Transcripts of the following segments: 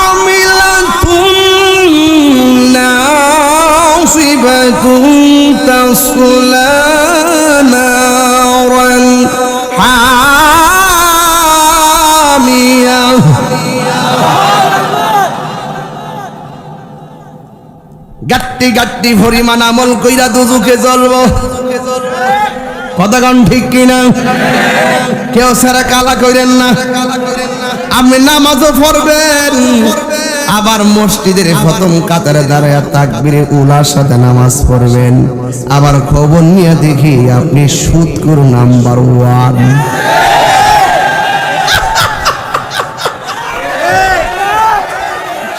আমিলাতুন নাসিবাতুন তাসলা নারান হামিয়াহ। গাট্টি গাট্টি পরিমাণ আমল কইরা দুজুকে জ্বলব। কথাগণ ঠিক কিনা? কেউ সারা কালা করেন না। আপনি নামাজও পড়বেন, আবার মসজিদের প্রথম কাতারে দাঁড়ায় তাকবীরে উলার সাথে নামাজ পড়বেন, আবার খবর নিয়ে দেখি আপনি সুদখোর নাম্বার 1।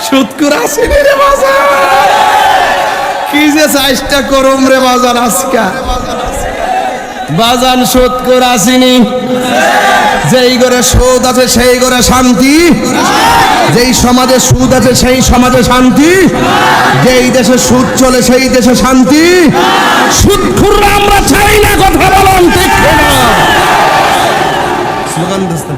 সুদখোর আসেনি রে বাজার, কি যে চেষ্টা করুম রে বাজার আজকা বাজান। সুদখোর আসেনি। যেই ঘরে সুদ আছে সেই ঘরে শান্তি, যেই সমাজে সুদ আছে সেই সমাজে শান্তি, যেই দেশে সুদ চলে সেই দেশে শান্তি। সুদখোররা আমরা চাই না, কথা বলুন ঠিক না? স্লোগান দিচ্ছেন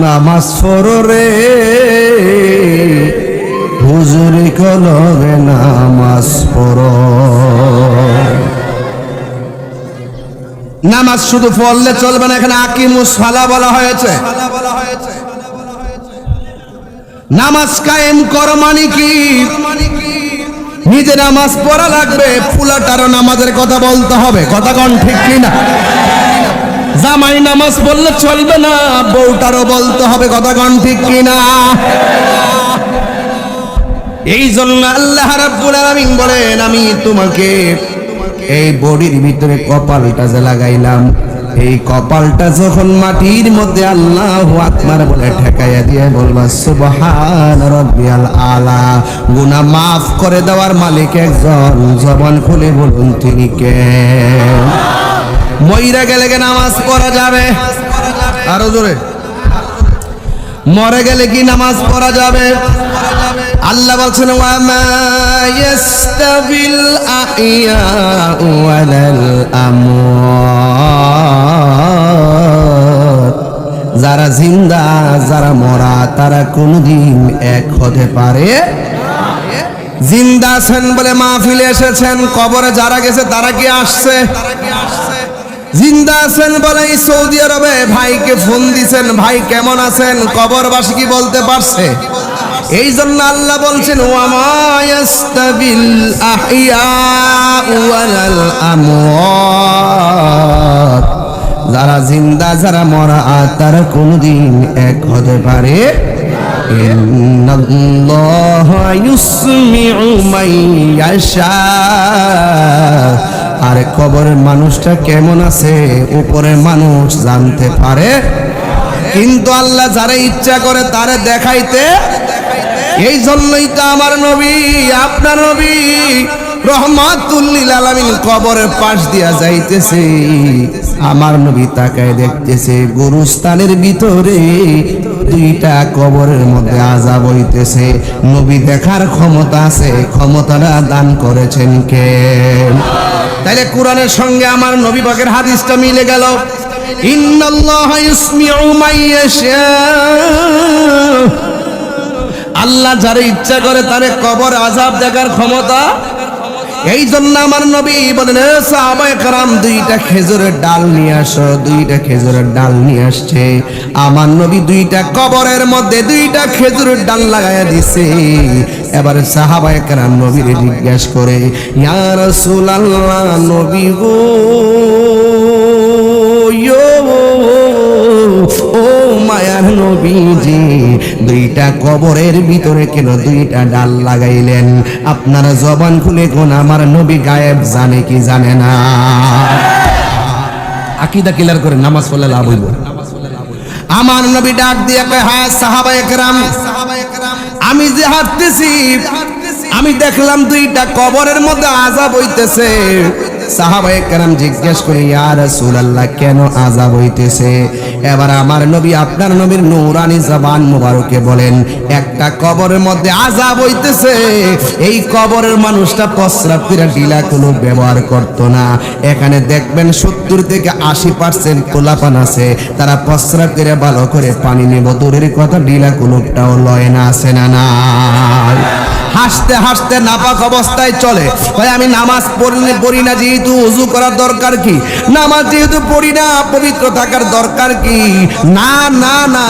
নামাজ পড়ো রে হুজুরি কলবে নামাজ পড়ো। নামাজ শুধু পড়লে চলবে না, এখানে আকিমুস সালা বলা হয়েছে। নামাজ কায়েম কর মানে কি? নিজে নামাজ পড়া লাগবে, ফুলাটারও নামাজের কথা বলতে হবে। কথাগণ ঠিক কিনা? জামাই নামাজ পড়লে চলবে না, বউটারও বলতে হবে। কথাগণ ঠিক কিনা? এই জন্য আল্লাহ রাব্বুল আলামিন বলেন, আমি তোমাকে এই বডির ভিতরে কপালটা যে লাগাইলাম, এই কপালটা যখন মাটির মধ্যে আল্লাহু আকবার বলে ঠেকাইয়া দিয়ে বলবা সুবহান রাব্বিয়াল আলা, গুনাহ মাফ করে দেওয়ার মালিক একজন, জবান খুলে বলুন তিনি কে? মইরা গেলে কি নামাজ পড়া যাবে? আরো জোরে। মরে গেলে কি নামাজ পড়া যাবে? আল্লাহ বলছেন ওয়া মা ইয়াস্তাবিল আহইয়া ওয়ালাল আমওয়াত, যারা জিন্দা যারা মরা তারা কোনদিন এক হতে পারে। জিন্দা আছেন বলে মাহফিলে এসেছেন, কবরে যারা গেছে তারা কি আসছে? জিন্দা আছেন বলে সৌদি আরবে ভাইকে ফোন দিছেন, ভাই কেমন আছেন, কবরবাসী কি বলতে পারছে? এই জন্য আল্লাহ বলছেন ওয়া মা ইয়াস্তাবিল আহইয়া ওয়ালাল আমওয়াত, যারা জিন্দা যারা মরা তারা কোনদিন এক হতে পারে। ইন্নাল্লাহা ইউসমিউ মান ইয়াশা, আর কবরের মানুষটা কেমন আছে উপরের মানুষ জানতে পারে, কিন্তু আল্লাহ যারা ইচ্ছা করে তারে দেখাইতে। এই জন্যই তো আমার নবী আপনার নবী রহমাতুল লিল আলামিন কবরের পাশ দিয়া যাইতেছে, আমার নবী তাকায় দেখতেছে গুরুস্থানের ভিতরে দুইটা কবরের মধ্যে আযাব হইতেছে। নবী দেখার ক্ষমতা আছে, ক্ষমতাটা দান করেছেন কে? তাইলে কোরআনের সঙ্গে আমার নবী পাকের হাদিসটা মিলে গেল। ইন্নাল্লাহা ইউসমিউ মান ইয়াশা, আল্লাহ যারা ইচ্ছা করে তারে কবর আযাব দেখার ক্ষমতা। এই জন্য আমার নবী বলেন সাহাবায়ে কেরাম দুইটা খেজুরের ডাল নিয়ে আসো, দুইটা খেজুরের ডাল নিয়ে আসছে। আমার নবী দুইটা কবরের মধ্যে দুইটা খেজুরের ডাল লাগাইয়া দিছে। এবারে সাহাবায়ে কেরাম নবীরে জিজ্ঞাসা করে ইয়া রাসূলুল্লাহ, নবী গো ও মায়ার নবীজি, দুইটা কবরের ভিতরে কেন দুইটা ডাল লাগাইলেন? আপনারা জবান খুলে কোন আমার নবী গায়েব জানে কি জানে না? আকীদা ক্লিয়ার করে নামাজ পড়লে লাভ হইব। আমার নবী ডাক দিয়ে কয় হ্যাঁ সাহাবায়ে কেরাম, আমি যে হাঁটতেছি আমি দেখলাম দুইটা কবরের মধ্যে আযাব হইতেছে। সাহাবায়ে কেরাম জিজ্ঞেস করে, ইয়া রাসূলুল্লাহ, কেন আযাব হইতেছে? এবার আমার নবী আপনার নবীর নূরানি জবান মুবারকে বলেন, একটা কবরের মধ্যে আযাব হইতেছে, এই কবরের মানুষটা প্রস্রাব করে ঢিলা কোনো ব্যবহার করতো না। এখানে দেখবেন 70 থেকে 80% পোলাপান আছে, তারা প্রস্রাব করে ভালো করে পানি নেব দূরের কথা ঢিলা কোনোটাও লয় না, আছে না নাই? হাসতে হাসতে নাপাক অবস্থায় চলে, ভাই আমি নামাজ পড়ি না যেহেতু ওযু করার দরকার কি, নামাজ যেহেতু পড়ি না পবিত্র থাকার দরকার কি? না না না,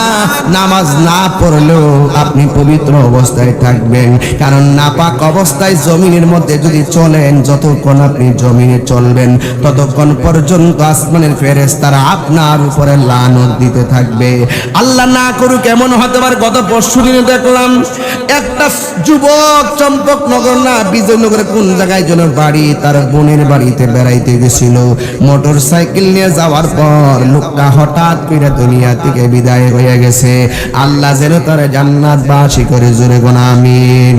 নামাজ না পড়লেও আপনি পবিত্র অবস্থায় থাকবেন, কারণ নাপাক অবস্থায় জমিনের মধ্যে যদি চলেন, যতক্ষণ আপনি জমিনে চলবেন ততক্ষণ পর্যন্ত আসমানের ফেরেশতারা আপনার উপরে লানত দিতে থাকবে। আল্লাহ না করুক এমন হতে পারে, গত পরশুদিনে দেখলাম একটা যুবক চম্পকনগর না বিজয়নগরে কোন জায়গায় যেন বাড়ি, তার বোনের বাড়িতে বেড়াইতে গেছিল, মোটর সাইকেল নিয়ে যাওয়ার পর লোকটা হঠাৎ করে দুনিয়া থেকে বিদায় হয়ে গেছে। আল্লাহ যেন তার জান্নাতবাসী করে, জোরে গোনা আমিন।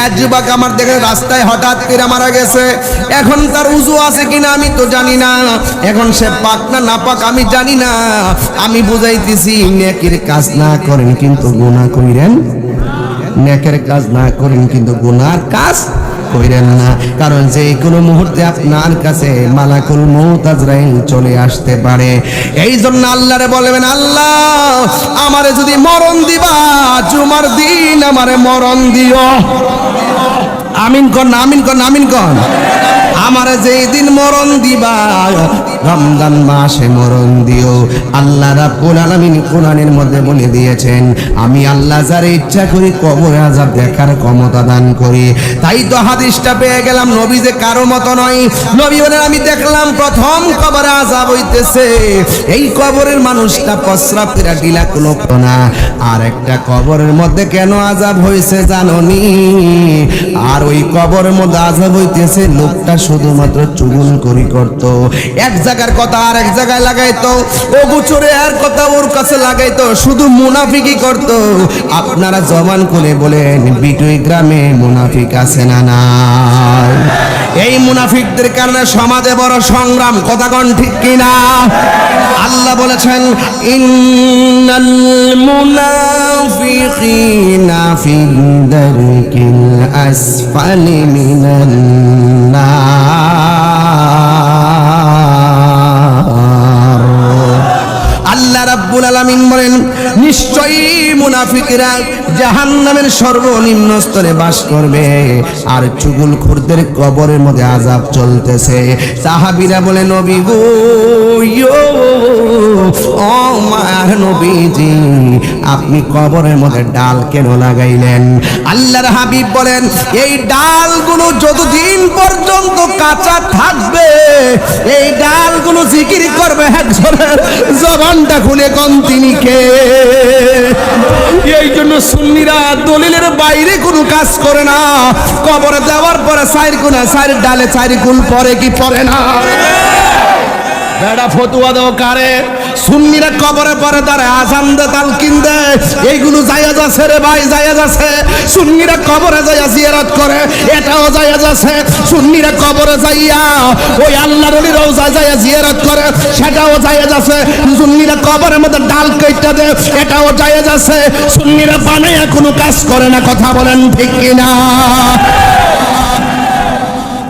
এক যুবক আমার দেখে রাস্তায় হঠাৎ করে মারা গেছে, এখন তার উযু আছে কিনা আমি তো জানি না, এখন সে পাক না নাপাক আমি জানি না। আমি বুঝাইতেছি নেকির কাজ না করেন কিন্তু গুনাহ কইরেন, নেকের কাজ না করেন কিন্তু গুনার কাজ কইরেন না, কারণ যে কোনো মুহূর্তে আপনার কাছে মালাকুল মউত আজরাইল চলে আসতে পারে। এই জন্য আল্লাহরে বলবেন, আল্লাহ আমারে যদি মরণ দিবা জুমার দিন আমারে মরণ দিও। আমিন কর না, আমিন কর না, আমিন কর। আমারে যেই দিন মরণ দিবা রমজান মাসে মরণ দিও। আল্লাহ রাব্বুল আলামিন কোরআনের মধ্যে বলে দিয়েছেন, আমি আল্লাহ যারে ইচ্ছা করি কবর আযাব দেখার ক্ষমতা দান করি। তাই তো হাদিসটা পেয়ে গেলাম, নবী যে কারো মতো নয়। নবী বলেন, আমি দেখলাম প্রথম কবরে আযাব হইতেছে, এই কবরের মানুষটা প্রস্রাব করে ঢিলা কুলতো না। আর একটা কবরের মধ্যে কেন আযাব হয়েছে জানোনি? আর ওই কবরের মধ্যে আযাব হইতেছে, লোকটা শুধুমাত্র চুগলখড়ি করত, এক জায়গার কথা আর এক জায়গায় লাগাইতো, ও গুচরে আর কথা ওর কাছে লাগাইতো, শুধু মুনাফিকি করত। আপনারা জবান খুলে বলেন, বিটুই গ্রামে মুনাফিক আছে না নাই? এই মুনাফিকদের কারণে সমাজে বড় সংগ্রাম, কথা কোন ঠিক কিনা? আল্লাহ বলেছেন, ইন্নাল মুনাফিকিনা ফি দারকিল আসফালি মিনান নার। আল্লাহ রাব্বুল আলামিন বলেন, নিশ্চয়ই মুনাফিকরা জাহান্নামের সর্বনিম্ন স্তরে বাস করবে, আর চুগলখোরদের কবরের মধ্যে আযাব চলতেছে। সাহাবীরা বলে, নবী গো, ও মায়ার নবীজি, আপনি কবরের মধ্যে ডাল কেন লাগাইলেন? আল্লাহর হাবিব বলেন, এই ডালগুলো যতদিন পর্যন্ত কাঁচা থাকবে এই ডালগুলো জিকির করবে একজনের, জবানটা খুলে কোন তিনি কে? এই জন্য সুন্নিরা দলিলের বাইরে কোনো কাজ করে না। কবরে দেওয়ার পরে চার কোনা চার ডালে চার কুল পরে কি পরে না? বেড়া ফতুয়া দাও কারে? সুন্নিরা কবরে পরে তারা আজান দে, তালকিন দে, এইগুলো জায়েজ আছে রে ভাই, জায়েজ আছে। সুন্নিরা কবরে যাইয়া জিয়ারত করে, এটাও জায়েজ আছে। সুন্নিরা কবরে যাইয়া ওই আল্লাহর ওলির রওজায় যাইয়া জিয়ারত করে, সেটাও জায়েজ আছে। সুন্নিরা কবরের মধ্যে ডাল কেটে দেয়, এটাও জায়েজ আছে। সুন্নিরা বানাইয়া কোনো কাজ করে না, কথা বলেন ঠিক কিনা?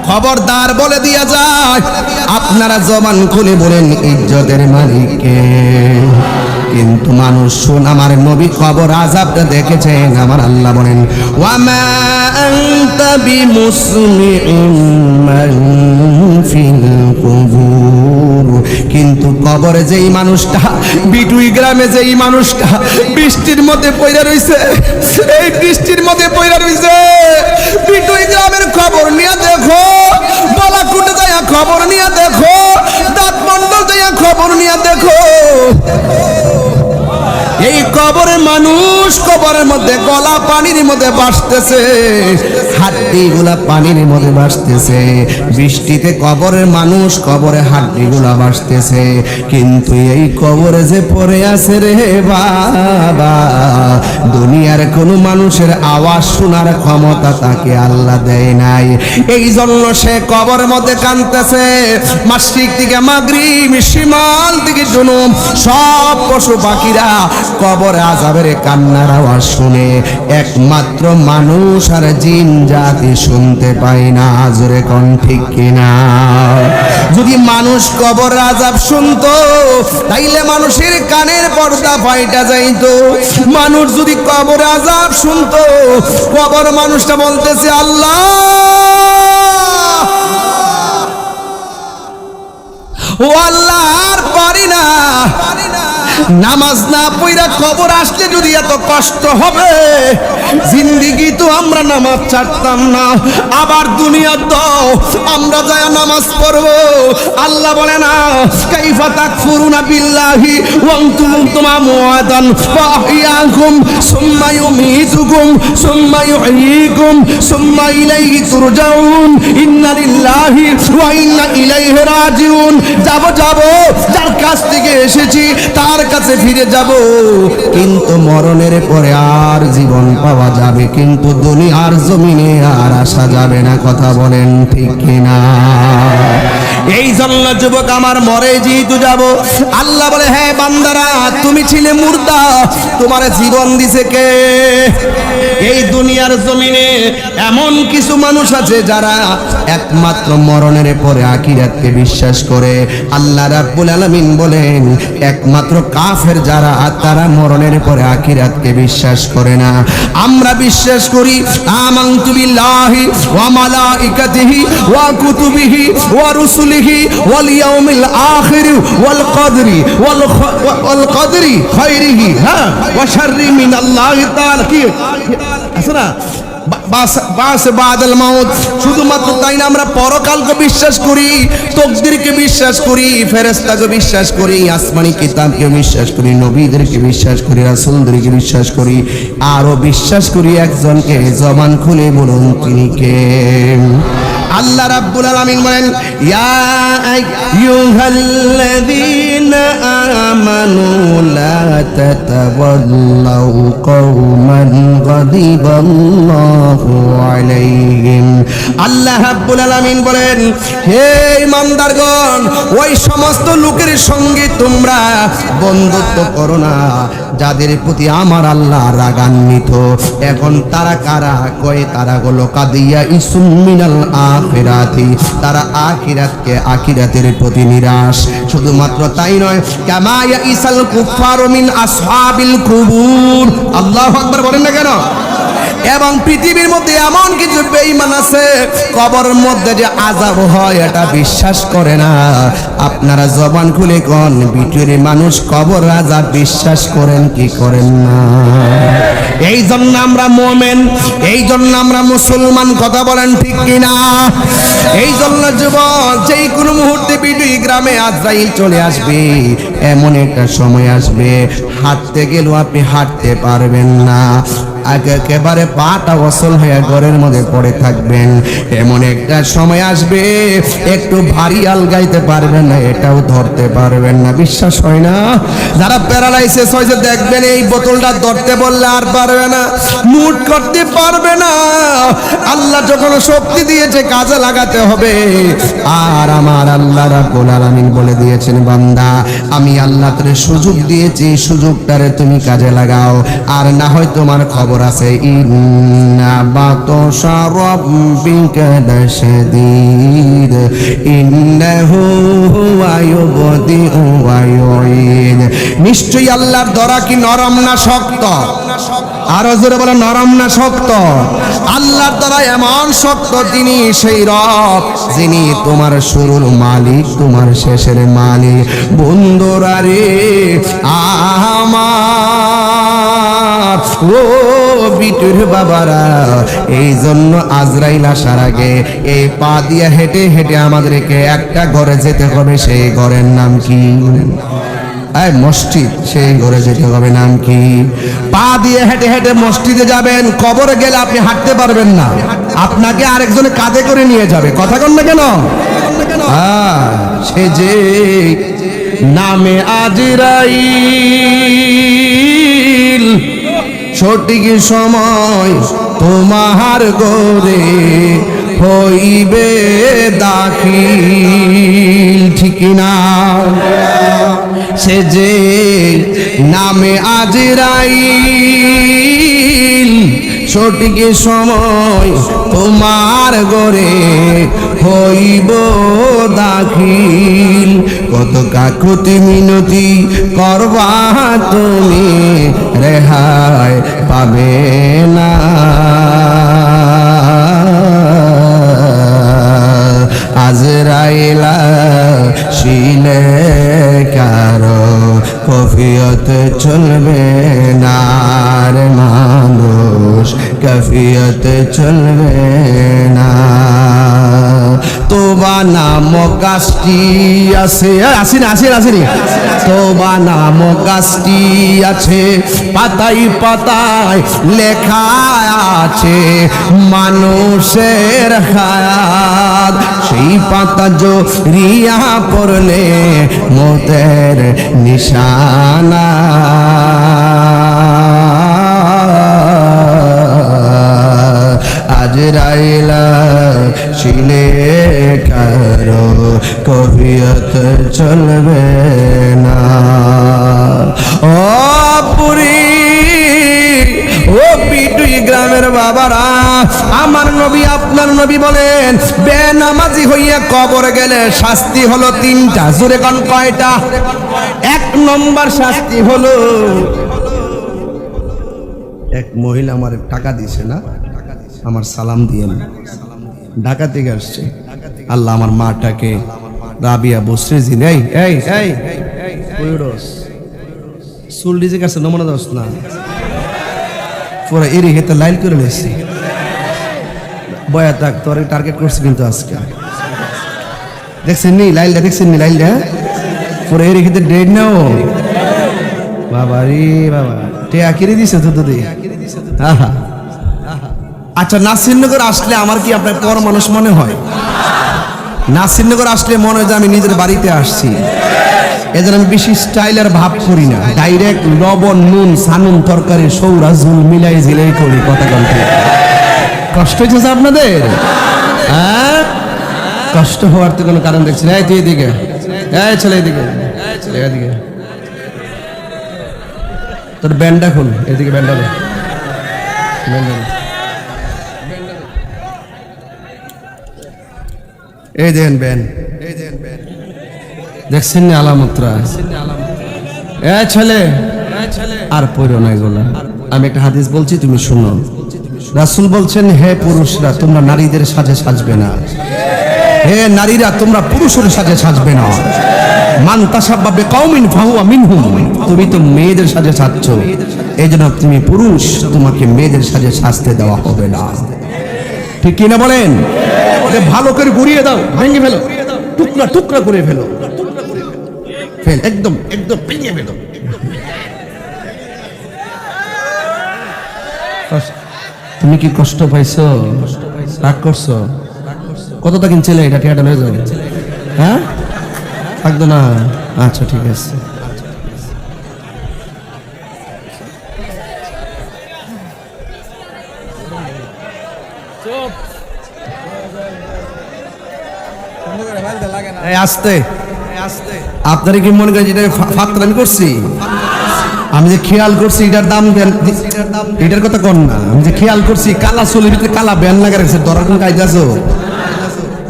খবরদার বলে দিয়া যায়, আপনারা জবান খুলে বলেন ইজ্জতের মালিককে। কিন্তু মানুষ শুন, আমার নবী কবর আযাবটা দেখেছেন। আমার আল্লাহ বলেন, ওয়ামা আনতা বিমুসমিউম মান ফিল কুবুর। কিন্তু কবরে যেই মানুষটা, বিটুই গ্রামে যেই মানুষটা বৃষ্টির মধ্যে পড়ে রইছে, এই বৃষ্টির মধ্যে পড়ে রইছে, বিটুই গ্রামের খবর নিয়ে দেখো, বলাকুটে যাইয়া খবর নিয়ে দেখো, দাঁতমন্ডল যাইয়া খবর নিয়ে দেখো, এই কবরে মানুষ কবরের মধ্যে গলা পানির মধ্যে ভাসতেছে, হাড্ডিগুলা পানির মধ্যে ভাসতেছে, বৃষ্টিতে কবরের মানুষ কবরে হাড্ডিগুলা ভাসতেছে, কিন্তু এই কবরে যে পড়ে আছে রে বাবা, দুনিয়ার কোনো মানুষের আওয়াজ শোনার ক্ষমতা তাকে আল্লাহ দেয় নাই। এই জন্য সে কবরের মধ্যে কাঁদতেছে। মাশরিক থেকে মাগরিব, শিমাল থেকে জুনুব, সব পশু পাখিরা কবরে আযাবের কান্নার আওয়াজ শুনে, একমাত্র মানুষ আর জিন জাতি শুনতে পায় না। জোরে কোন ঠিক কিনা? যদি মানুষ কবর আযাব শুনতো তাইলে মানুষের কানের পর্দা ফাইটা যাইতো। মানুষ যদি কবর আযাব শুনতো, কবর মানুষটা বলতেছে আল্লাহ ও আল্লাহ আর পারি না, নামাজ না পড়া কবর আসলে যদি এত কষ্ট হবে, জিন্দেগি তো আমরা নামাজ ছাড়তাম না, আবার দুনিয়া দাও আমরা যায় নামাজ পড়বো। আল্লাহ বলে না, কাইফা তাকফুরুনা বিল্লাহি ওয়া আনতুম আমওয়াতান ওয়া আহইয়াকুম সুম্মা ইউমীতুকুম সুম্মা ইউহয়ীকুম সুম্মা ইলাইহি তুরজাউন, ইন্না লিল্লাহি ওয়া ইন্না ইলাইহি রাজিউন। যাব যার কাছ থেকে এসেছি তার কাছে ফিরে যাব, কিন্তু মরণের পরে আর জীবন পাওয়া যাবে, কিন্তু দুনিয়ার জমিনে আর আসা যাবে না। কথা বলেন ঠিক কিনা? এই জন্য যুবক আমার মরে যেহেতু যাব, আল্লাহ বলে হ্যাঁ বান্দারা তুমি ছিলে মুর্দা, তোমার জীবন দিছে কে? এই দুনিয়ার জমিনে এমন কিছু মানুষ আছে যারা একমাত্র মরণের পরে আখিরাতকে বিশ্বাস করে। আল্লাহ রাব্বুল আলামিন বলেন একমাত্র কাফের যারা, তারা মরণের পরে আখিরাতকে বিশ্বাস করে না। আমরা বিশ্বাস করি আমানতু বিল্লাহি ওয়া মালাইকাতিহি ওয়া কুতুবিহি ওয়া রুসুলিহি ওয়াল ইয়াউমিল আখির ওয়াল কদরি খায়রিহি ওয়া শাররি মিনাল্লাহি তাআলা। কি আছে না বাস বাদাল মাউত? শুধুমাত্র তাই না, আমরা পরকালকে বিশ্বাস করি, তকদিরকে বিশ্বাস করি, ফেরেশতাকে বিশ্বাস করি, আসমানি কিতাবকে বিশ্বাস করি, নবীদেরকে বিশ্বাস করি, রাসূলদেরকে বিশ্বাস করি, আরো বিশ্বাস করি একজনকে। জবান খুলে বলুন তিনি কে? আল্লাহ রাব্বুল আলামিন বলেন ইয়া আইয়ুহাল্লাযীনা আমানু লা তাতাওয়াল্লাউ কওমান গাদিবাল্লাহু আলাইহিম। আল্লাহ রাব্বুল আলামিন বলেন হে ইমানদারগণ, ওই সমস্ত লোকের সঙ্গে তোমরা বন্ধুত্ব করো না যাদের প্রতি আমার আল্লাহ রাগান্বিত। এখন তারা কারা? কয় তারা হলো কাদিয়া ইসুম মিনাল আখিরাতি, তারা আখিরাতের প্রতি নিরাশ। শুধুমাত্র তাই নয়, কামা ইয়াইসাল কুফারু মিন আসহাবিল কুবুর। আল্লাহু আকবার বলেন না কেন? এবং পৃথিবীর মধ্যে এমন কিছু বেঈমান আছে কবরের মধ্যে যে আযাব হয় এটা বিশ্বাস করে না। আপনারা জবান খুলে কোন ভিতরে মানুষ কবর আযাব বিশ্বাস করেন কি করেন না? এই জন্য আমরা মুমিন, এই জন্য আমরা মুসলমান। কথা বলেন ঠিক কিনা? এই জন্য যুবক, যেই কোনো মুহূর্তে পৃথিবী গ্রামে আজরাইল চলে আসবে, এমন একটা সময় আসবে হাঁটতে গেলেও আপনি হাঁটতে পারবেন না, একেবারে পাটা অচল হয়ে ঘরের মধ্যে পড়ে থাকবেন। এমন একটা সময় আসবে একটু ভারী আলগাইতে পারবেন না, এটাও ধরতে পারবেন না। বিশ্বাস হয় না? যারা প্যারালাইসিস হয়েছে দেখবেন এই বোতলটা ধরতে বললে আর পারবে না, মুট করতে পারবে না। আল্লাহ যখন শক্তি দিয়েছে কাজে লাগাতে হবে। আর আমার আল্লাহ রাব্বুল আলামিন বলে দিয়েছেন বান্দা আমি আল্লাহ তোরে সুযোগ দিয়েছি, সুযোগটারে তুমি কাজে লাগাও, আর না হয় তোমার খবর আছে। ইন্না বাতশা রাব্বিকা লাশাদীদ ইন্নাহু হুয়া ইউবদিউ ওয়া ইউঈদ। নিশ্চয়ই আল্লাহর ধরা কি নরম না শক্ত? আরো জোরে বলে নরম না শক্ত? আল্লাহর ধরা এমন শক্ত, তিনি সেই রব যিনি তোমার শুরুর মালিক, তোমার শেষের মালিক। বন্ধুরা রে আমার, ও বিটুর বাবারা, এই জন্য আজরাইল আসার আগে এই পা দিয়ে হেঁটে হেঁটে আমাদেরকে একটা ঘরে যেতে হবে। সেই ঘরের নাম কি? এই মসজিদ, সেই ঘরে যেতে হবে। নাম কি? পা দিয়ে হেঁটে হেঁটে মসজিদে যাবেন, কবরে গেলে আপনি হাঁটতে পারবেন না, আপনাকে আরেকজনে কাঁধে করে নিয়ে যাবে। কথা কন না কেন? সে যে নামে আজরাইল, সঠিক সময় তোমার ঘরে হইবে দাখিল। ঠিক না? সে যে নামে আজরাইল, সঠিক সময় তোমার ঘরে হইব দাখিল। কত কাকুতি মিনতি করবা তুমি, রেহাই পাবে না। আজরাইলা শিলে কারো কফিয়ত চলবে না রে মানুষ, কফিয়ত চলবে না। তোবা নামক গাছটি আছে, আসেনি তোবা নামক গাছটি আছে, পাতায় পাতায় লেখা আছে মানুষের হায়াত। সেই পাতা জড়িয়া পড়লে মতের নিশানা। আজরাইলা শিলে কারো কফিয়ত চলবে না। ও পুরী, ও পিটুই গ্রামের বাবারা, আমার নবী আপনার নবী বলেন, বেনামাজি হইয়া কবর গেলে শাস্তি হলো তিনটা। জোরে কোন কয়টা? এক নম্বর শাস্তি হলো, এক মহিলা আমার টাকা দিছে না, আমার সালাম দিয়েন, ঢাকা থেকে আসছে। আল্লাহ আমার মাটাকে রাবিয়া বসরে জিন, এই এই এই কইরস চুল ডিজে কাছে নমনা দোস না, পুরো এরি হেতে লাইল করে লেছি। বয়া থাক, তোর টার্গেট করছি কিন্তু আজকে। দেখছেন নি লাইলটা? দেখছেন নি লাইলটা? পুরো এরি হেতে ডেড নাও বাবা রে বাবা, টেয়া কিরে দিছে তো দিদি। আহা, আচ্ছা, নাসিরনগর আসলে আমার কি আপনার পর মানুষ মনে হয়? নাসিরনগর আসলে মনে হয় যে আমি নিজের বাড়িতে আসছি। এদের আমি বেশি স্টাইলের ভাব করি না, ডাইরেক্ট লবণ নুন সানুন তরকারি সৌরা ঝুল মিলাই ঝিলাই করি। কথা বলতে কষ্ট হয়েছে আপনাদের? হ্যাঁ, কষ্ট হওয়ার তো কোনো কারণ দেখছি না। তুই এদিকে, এই ছেলে এদিকে, এদিকে তোর ব্যান্ডটা খুল, এদিকে ব্যান্ডটা দে, ব্যান্ডটা দে। এই দেন ব্যান, এই দেন ব্যান, দেখছেন না আলামতরা? এ ছেলে আর পড়ো না এগুলা। আমি একটা হাদিস বলছি, তুমি শুনো। রাসূল বলছেন, হে পুরুষরা, তোমরা নারীদের সাজে সাজবে না। হে নারীরা, তোমরা পুরুষের সাজে সাজবে না। মান তাশাব্বা বিকাউমিন ফাহুয়া মিনহুম। তুমি তো মেয়েদের সাজে সাজছো, এইজন্য তুমি পুরুষ, তোমাকে মেয়েদের সাজে সাজতে দেওয়া হবে না। ঠিক কি না বলেন? ভালো করে গুড়িয়ে দাও, ভেঙে ফেলো, টুকরা টুকরা করে ফেলো, ফেল, একদম একদম ভেঙে ফেলো। তুমি কি কষ্ট পাইছো? রাগ করছো? কতটা কিন ছেলে এটা টিয়াটা লয়ে যাবে? হ্যাঁ, থাকতো না? আচ্ছা ঠিক আছে। আস্তে আপনারা কি মনে করেন যেটা ফাতরামি করছি? আমি যে খেয়াল করছি এটার দাম দেন, এটার কথা কন না। আমি যে খেয়াল করছি কালা চুলের ভিতরে কালা ব্যান লাগা রাখছে, ধরার কোন কাজ আছো?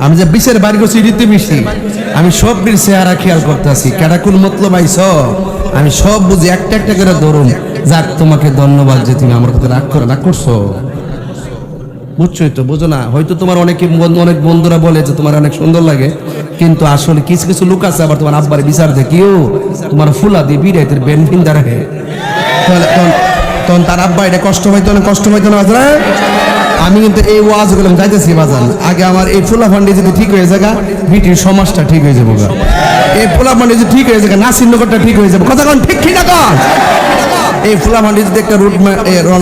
আমি যে বিষের বাড়ি করছি এটিতে বেশি, আমি সব বীর চেহারা খেয়াল করতেছি, কেটা কোন মতলব আইছ আমি সব বুঝি, একটা একটা করে ধরুন। যাক, তোমাকে ধন্যবাদ যে তুমি আমার কথা রাগ করছো। বুঝছোই তো? বুঝো না হয়তো তোমার অনেক বন্ধুরা বলে যে তোমার অনেক সুন্দর লাগে, কিন্তু আসলে কিছু কিছু লোক আছে আবার তোমার আব্বার বিচার দেখিও তোমার ফুলা দিয়ে বিড়াইতের বেন ফিন্দা রাখে, তখন তার আব্বা এটা কষ্ট হইতো না, কষ্ট হইতো না। আমি কিন্তু এই ওয়াজ গুলো যাইতেছি বাজান, আগে আমার এই ফুলা ফান্ডি যদি ঠিক হয়ে যায়, বিটির সমাজটা ঠিক হয়ে যাবো, এই ফুলা ফান্ডি যদি ঠিক হয়ে যায়, নাসিরনগরটা ঠিক হয়ে যাবে। কথা কোন ঠিক ঠিক না কন? এই ফুলা ফান্ডি যদি একটা রুট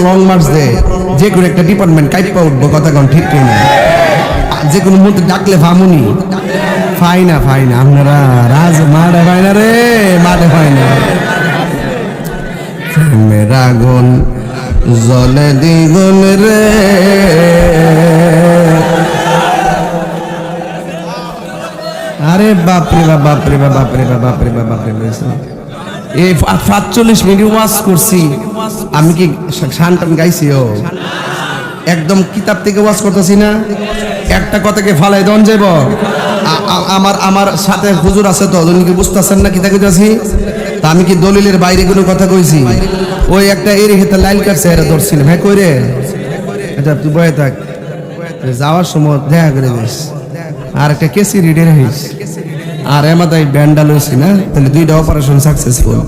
লং মার্চ দেয়, যে কোনো একটা ডিপার্টমেন্ট কাইপা উঠবো। কথা কোন ঠিক ঠিক না? যে কোনো মুহূর্তে ডাকলে ভামুনি ফাইনা ফাইনা, আপনারা রাজ মাঠে ফাইনা রে, মাঠে ফাইনা। মেরা গুন জলে দ্বিগুণ রে, আরে বাপরে বাপ, বাপরে বাপ, বাপরে বাপ, বাপরে বাপ, বাপরে বাপ। এই 45 মিনিট ওয়াজ করছি আমি, কি শান টান গাইছি? ও একদম কিতাব থেকে ওয়াজ করতেছি না, একটা কথাকে ফালাই দন যাব। আমার সাথে হুজুর আছে তো, উনি কি বুঝতেছেন না কিতা কইতাছি? তা আমি কি দলিলের বাইরে কোনো কথা কইছি? ওই একটা এর হেতে লাইল কাটছে, এরা ধরছিল। ভাই কই রে? আচ্ছা তুই বয়ে থাক, যাওয়ার সময় দেখা করে দিস। আর একটা কেসি রিডে রাখিস, আর এমাদাই ব্যান্ডা লইছি না, তাহলে 2টা অপারেশন সাকসেসফুল।